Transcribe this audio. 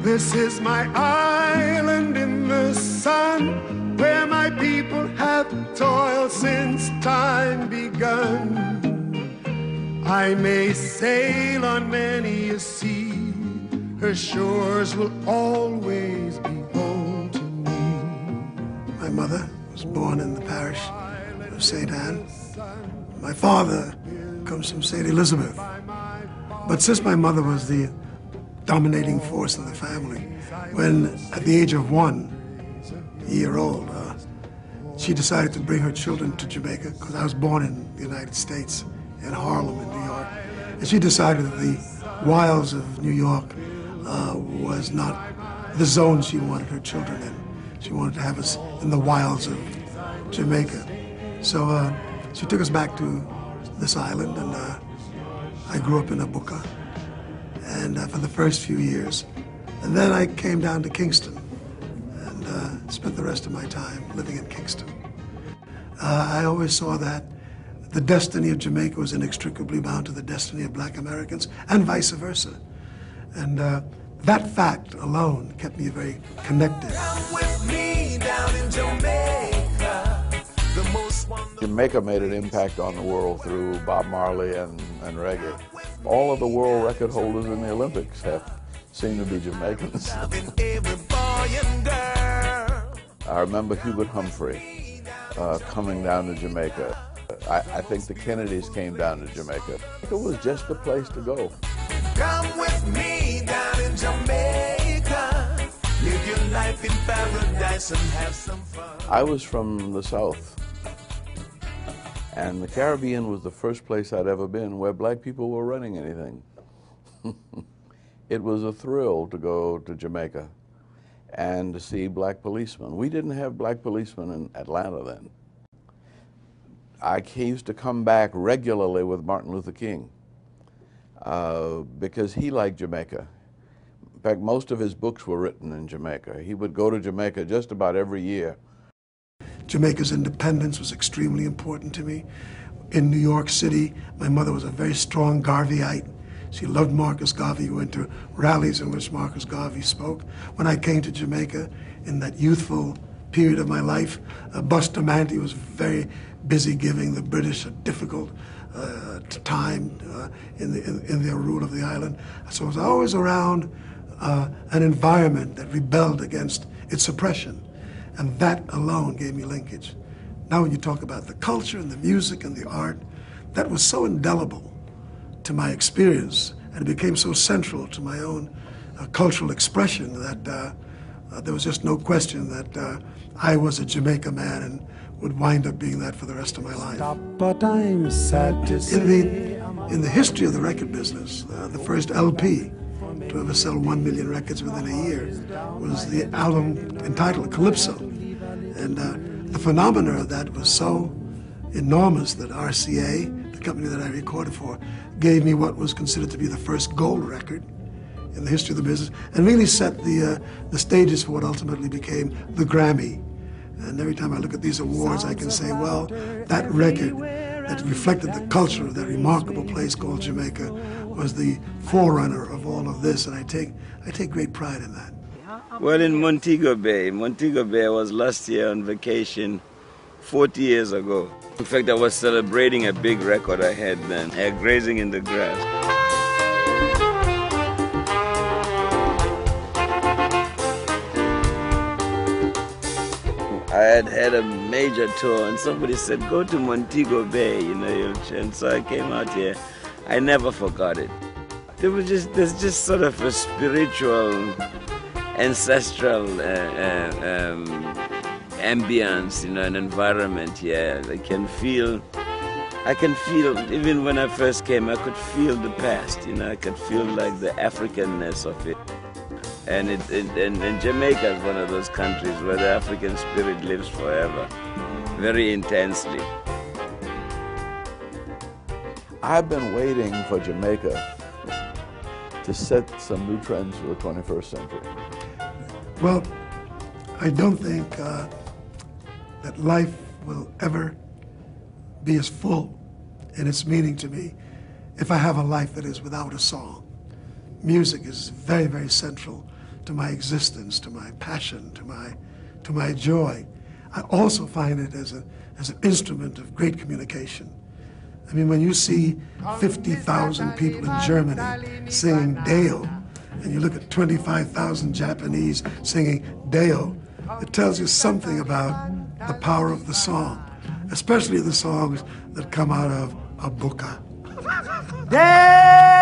This is my island in the sun, where my people have toiled since time begun. I may sail on many a sea, her shores will always be home to me. My mother was born in the parish of St. Anne. My father comes from St. Elizabeth. But since my mother was the dominating force in the family, when at the age of 1 year old, she decided to bring her children to Jamaica, because I was born in the United States, in Harlem, in New York. And she decided that the wilds of New York was not the zone she wanted her children in. She wanted to have us in the wilds of Jamaica. So she took us back to this island, and I grew up in Abuka, and for the first few years. And then I came down to Kingston and spent the rest of my time living in Kingston. I always saw that the destiny of Jamaica was inextricably bound to the destiny of Black Americans, and vice versa. And that fact alone kept me very connected. Come with me down in Jamaica. Jamaica made an impact on the world through Bob Marley and reggae. All of the world record holders in the Olympics seem to be Jamaicans. I remember Hubert Humphrey coming down to Jamaica. I think the Kennedys came down to Jamaica. It was just a place to go. Come with me down in Jamaica. Live your life in paradise and have some fun. I was from the South, and the Caribbean was the first place I'd ever been where black people were running anything. It was a thrill to go to Jamaica and to see black policemen. We didn't have black policemen in Atlanta then. I used to come back regularly with Martin Luther King because he liked Jamaica. In fact, most of his books were written in Jamaica. He would go to Jamaica just about every year. Jamaica's independence was extremely important to me. In New York City, my mother was a very strong Garveyite. She loved Marcus Garvey, went to rallies in which Marcus Garvey spoke. When I came to Jamaica in that youthful period of my life, Bustamante was very busy giving the British a difficult time in their rule of the island. So I was always around an environment that rebelled against its oppression. And that alone gave me linkage. Now when you talk about the culture and the music and the art, that was so indelible to my experience, and it became so central to my own cultural expression that there was just no question that I was a Jamaica man and would wind up being that for the rest of my life. But I'm sad to say. In the history of the record business, the first LP to ever sell 1 million records within a year was the album entitled Calypso. And the phenomena of that was so enormous that RCA, the company that I recorded for, gave me what was considered to be the first gold record in the history of the business, and really set the stages for what ultimately became the Grammy. And every time I look at these awards, I can say, well, that record that reflected the culture of that remarkable place called Jamaica was the forerunner of all of this, and I take great pride in that. Well, in Montego Bay. Montego Bay, I was last year on vacation 40 years ago. In fact, I was celebrating a big record I had then, grazing in the grass. I had a major tour, and somebody said, go to Montego Bay, you know, and so I came out here. I never forgot it. There's just sort of a spiritual, ancestral ambience, you know, an environment here. I can feel, even when I first came, I could feel the past, you know, I could feel like the Africanness of it. And Jamaica is one of those countries where the African spirit lives forever, very intensely. I've been waiting for Jamaica to set some new trends for the 21st century. Well, I don't think that life will ever be as full in its meaning to me if I have a life that is without a song. music is very, very central to my existence, to my passion, to my joy. I also find it as an instrument of great communication. I mean, when you see 50,000 people in Germany singing Deo, and you look at 25,000 Japanese singing Deo, it tells you something about the power of the song, especially the songs that come out of a buka. Deo!